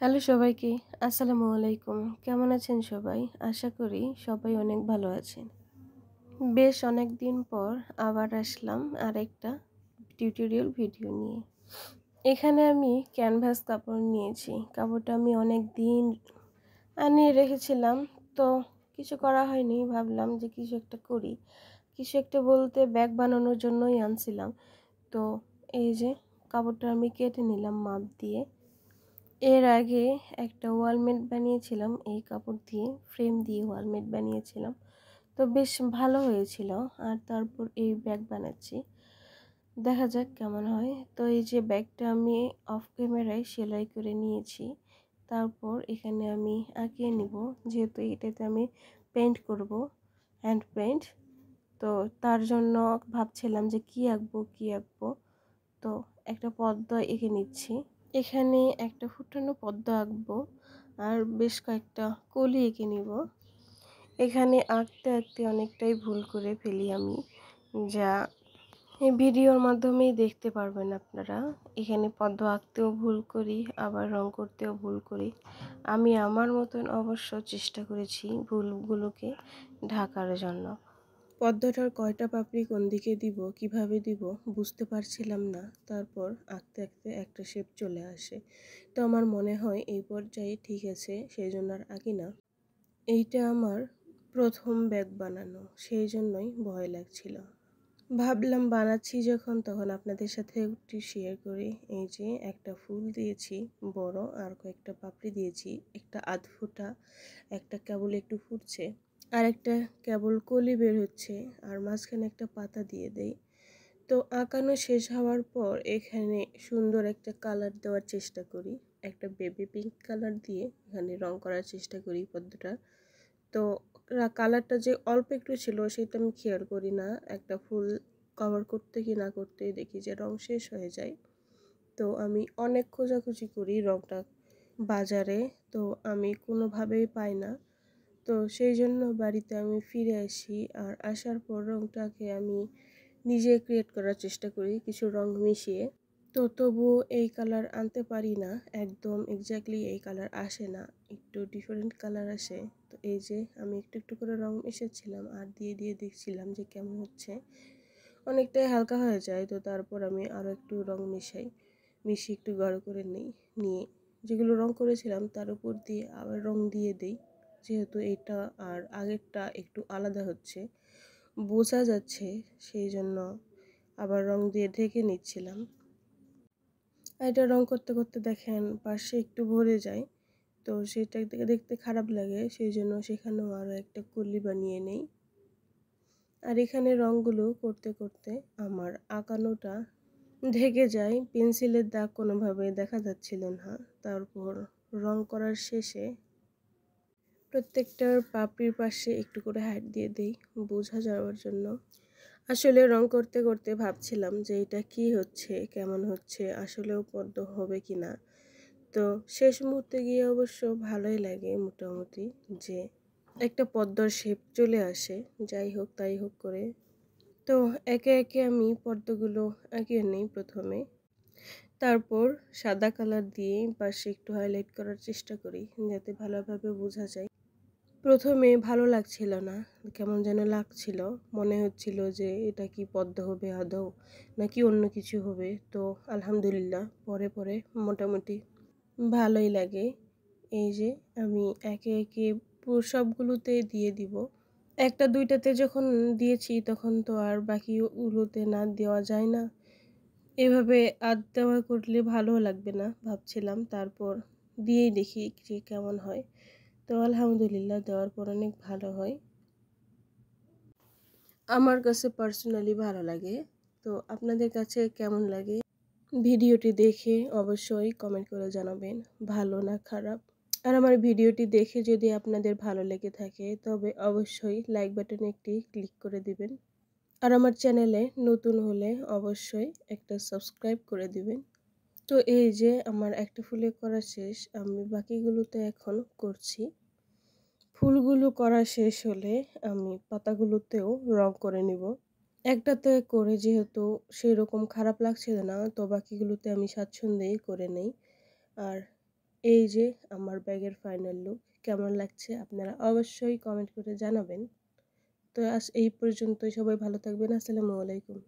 Hello সবাইকে, আসসালামু আলাইকুম। কেমন আছেন সবাই? আশা করি সবাই অনেক ভালো আছেন। বেশ অনেক দিন পর আবার আসলাম আরেকটা টিউটোরিয়াল ভিডিও নিয়ে। এখানে আমি ক্যানভাস কাপড় নিয়েছি। কাপড়টা আমি অনেক দিন আনিয়ে রেখেছিলাম, তো কিছু করা হয়নি। ভাবলাম যে কিছু একটা করি। কিছু একটা বলতে ব্যাগ বানানোর জন্যই আনছিলাম। তো এই যে কাপড়টা আমি কেটে নিলাম মাপ দিয়ে। এর আগে একটা ওয়ালমেট বানিয়েছিলাম এই কাপড় দিয়ে, ফ্রেম দিয়ে ওয়ালমেট বানিয়েছিলাম। তো বেশ ভালো হয়েছিল। আর তারপর এই ব্যাগ বানাচ্ছি, দেখা যাক কেমন হয়। তো এই যে ব্যাগটা আমি অফ ক্যামেরায় সেলাই করে নিয়েছি। তারপর এখানে আমি আঁকিয়ে নিব, যেহেতু এটাতে আমি পেইন্ট করব, হ্যান্ড পেইন্ট। তো তার জন্য ভাবছিলাম যে কি আঁকবো। তো একটা পদ্ম এঁকে নিচ্ছি। এখানে একটা ফুটানো পদ্ম আঁকবো আর বেশ কয়েকটা কলি এঁকে নিব। এখানে আঁকতে আঁকতে অনেকটাই ভুল করে ফেলি আমি, যা এই ভিডিওর মাধ্যমেই দেখতে পারবেন আপনারা। এখানে পদ্ম আঁকতেও ভুল করি, আবার রং করতেও ভুল করি। আমি আমার মতন অবশ্য চেষ্টা করেছি ভুলগুলোকে ঢাকার জন্য। পদ্মটার কয়টা পাপড়ি কোন দিকে দিব, কিভাবে দিব বুঝতে পারছিলাম না। তারপর আঁকতে আঁকতে একটা শেপ চলে আসে। তো আমার মনে হয় এই পর্যায়ে ঠিক আছে, সেই জন্য আর আঁকি না। এইটা আমার প্রথম ব্যাগ বানানো, সেই জন্যই ভয় লাগছিল। ভাবলাম বানাচ্ছি যখন, তখন আপনাদের সাথে একটু শেয়ার করি। এই যে একটা ফুল দিয়েছি বড়, আর কয়েকটা পাপড়ি দিয়েছি, একটা আধ ফোঁটা, একটা কেবল একটু ফুটছে, আর একটা কেবল কলি বের হচ্ছে, আর মাঝখানে একটা পাতা দিয়ে দেই। তো আঁকানো শেষ হওয়ার পর এখানে সুন্দর একটা কালার দেওয়ার চেষ্টা করি। একটা বেবি পিঙ্ক কালার দিয়ে এখানে রং করার চেষ্টা করি পদ্মটা। তো কালারটা যে অল্প একটু ছিল সেটা আমি খেয়াল করি না। একটা ফুল কভার করতে কি না করতে দেখি যে রং শেষ হয়ে যায়। তো আমি অনেক খোঁজাখুঁজি করি রংটা বাজারে, তো আমি কোনোভাবেই পাই না। তো সেই জন্য বাড়িতে আমি ফিরে আসি, আর আসার পর রংটাকে আমি নিজে ক্রিয়েট করার চেষ্টা করি কিছু রং মিশিয়ে। তো তবুও এই কালার আনতে পারি না, একদম এক্স্যাক্টলি এই কালার আসে না, একটু ডিফারেন্ট কালার আসে। তো এই যে আমি একটু একটু করে রং মিশাচ্ছিলাম আর দিয়ে দিয়ে দেখছিলাম যে কেমন হচ্ছে। অনেকটাই হালকা হয়ে যায়, তো তারপর আমি আরও একটু রং মিশিয়ে একটু গাঢ় করে নিয়ে যেগুলো রং করেছিলাম তার উপর দিয়ে আবার রং দিয়ে দিই। যেহেতু এটা আর আগেরটা একটু আলাদা হচ্ছে, বোঝা যাচ্ছে, সেই জন্য আবার রং দিয়ে ঢেকে নিচ্ছিলাম। এটা রং করতে করতে দেখেন পাশে একটু ভরে যায়, তো সেটা দেখতে খারাপ লাগে, সেই জন্য সেখানেও আরও একটা কলি বানিয়ে নেই। আর এখানে রঙগুলো করতে করতে আমার আঁকানোটা ঢেকে যায়, পেন্সিলের দাগ কোনোভাবেই দেখা যাচ্ছিল না। তারপর রং করার শেষে প্রত্যেকটার পাপড়ির পাশে একটু করে হাইট দিয়ে দিই বোঝা যাওয়ার জন্য। আসলে রং করতে করতে ভাবছিলাম যে এটা কি হচ্ছে, কেমন হচ্ছে, আসলেও পদ্ম হবে কি না। তো শেষ মুহূর্তে গিয়ে অবশ্য ভালোই লাগে মোটামুটি, যে একটা পদ্মর শেপ চলে আসে। যাই হোক তাই হোক করে, তো একে একে আমি পদ্মগুলো এঁকে নিই প্রথমে। তারপর সাদা কালার দিয়ে পাশে একটু হাইলাইট করার চেষ্টা করি যাতে ভালোভাবে বোঝা যায়। প্রথমে ভালো লাগছিল না, কেমন যেন লাগছিল, মনে হচ্ছিল যে এটা কি পদ্ম হবে আদৌ নাকি অন্য কিছু হবে। তো আলহামদুলিল্লাহ পরে পরে মোটামুটি ভালোই লাগে। এই যে আমি একে একে পুরো সবগুলোতে দিয়ে দিব। একটা দুইটাতে যখন দিয়েছি তখন তো আর বাকিগুলোতে না দেওয়া যায় না। এভাবে দেওয়া করলে ভালো লাগবে না ভাবছিলাম, তারপর দিয়েই দেখি যে কেমন হয়। তো আলহামদুলিল্লাহ দেওয়ার পর অনেক ভালো হয়, আমার কাছে পার্সোনালি ভালো লাগে। তো আপনাদের কাছে কেমন লাগে ভিডিওটি দেখে অবশ্যই কমেন্ট করে জানাবেন, ভালো না খারাপ। আর আমার ভিডিওটি দেখে যদি আপনাদের ভালো লেগে থাকে তবে অবশ্যই লাইক বাটনে একটি ক্লিক করে দিবেন। আর আমার চ্যানেলে নতুন হলে অবশ্যই একটা সাবস্ক্রাইব করে দিবেন। তো এই যে আমার একটা ফুলে করা শেষ, আমি বাকিগুলোতে এখন করছি। ফুলগুলো করা শেষ হলে আমি পাতাগুলোতেও রং করে নিব। একটাতে করে যেহেতু সেই রকম খারাপ লাগছিল না, তো বাকিগুলোতে আমি স্বাচ্ছন্দ্যেই করে নেই। আর এই যে আমার ব্যাগের ফাইনাল লুক। কেমন লাগছে আপনারা অবশ্যই কমেন্ট করে জানাবেন। তো আজ এই পর্যন্তই। সবাই ভালো থাকবেন। আসসালামু আলাইকুম।